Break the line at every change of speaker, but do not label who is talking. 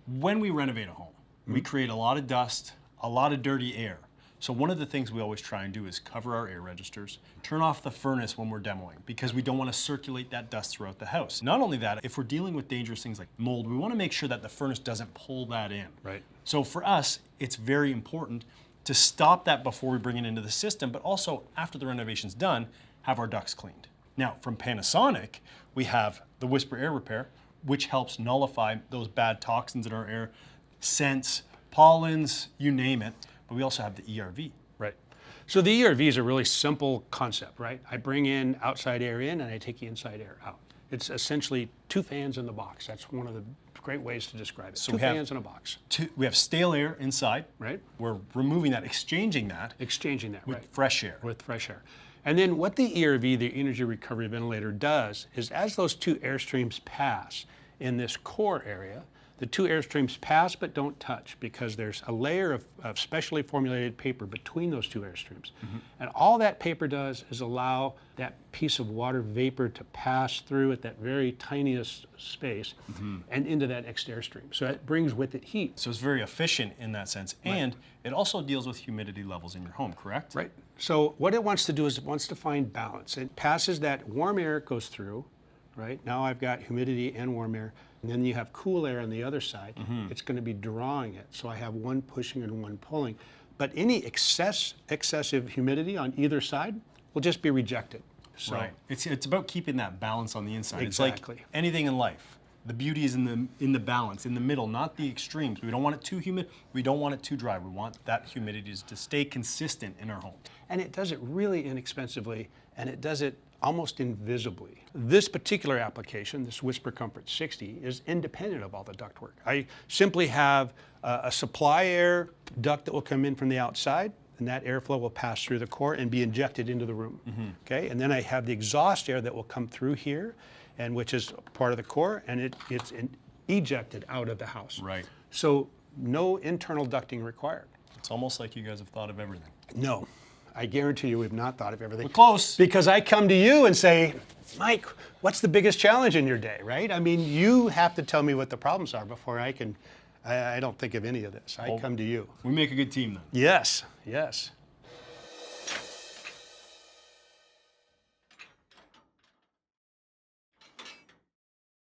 When we renovate a home, we create a lot of dust, a lot of dirty air. So one of the things we always try and do is cover our air registers, turn off the furnace when we're demoing because we don't want to circulate that dust throughout the house. Not only that, if we're dealing with dangerous things like mold, we want to make sure that the furnace doesn't pull that in.
Right.
So for us, it's very important to stop that before we bring it into the system, but also after the renovation's done, have our ducts cleaned. Now, from Panasonic, we have the WhisperAir Repair, which helps nullify those bad toxins in our air, scents, pollens, you name it. But we also have the ERV.
Right. So the ERV is a really simple concept, right? I bring in outside air in and I take the inside air out. It's essentially two fans in the box. That's one of the great ways to describe it.
So
two fans in a box.
We have stale air inside.
Right.
We're removing that, exchanging that.
Exchanging that,
with
right.
fresh air.
With fresh air. And then what the ERV, the energy recovery ventilator, does is as those two air streams pass in this core area, the two air streams pass but don't touch because there's a layer of specially formulated paper between those two air streams. And all that paper does is allow that piece of water vapor to pass through at that very tiniest space and into that next airstream. So it brings with it heat.
So it's very efficient in that sense. And it also deals with humidity levels in your home, correct?
Right. So what it wants to do is it wants to find balance. It passes that warm air, it goes through, right? Now I've got humidity and warm air. And then you have cool air on the other side. It's going to be drawing it. So I have one pushing and one pulling. But any excessive humidity on either side will just be rejected. So,
right. It's about keeping that balance on the inside.
Exactly.
It's like anything in life. The beauty is in the balance, in the middle, not the extremes. We don't want it too humid. We don't want it too dry. We want that humidity to stay consistent in our home.
And it does it really inexpensively, and it does it almost invisibly. This particular application, this Whisper Comfort 60, is independent of all the ductwork. I simply have a supply air duct that will come in from the outside, and that airflow will pass through the core and be injected into the room. Okay, and then I have the exhaust air that will come through here, and which is part of the core, and it's ejected out of the house.
Right.
So no internal ducting required.
It's almost like you guys have thought of everything.
No. I guarantee you we've not thought of everything.
We're close.
Because I come to you and say, Mike, what's the biggest challenge in your day, right? I mean, you have to tell me what the problems are before I don't think of any of this. I come to you.
We make a good team then.
Yes, yes.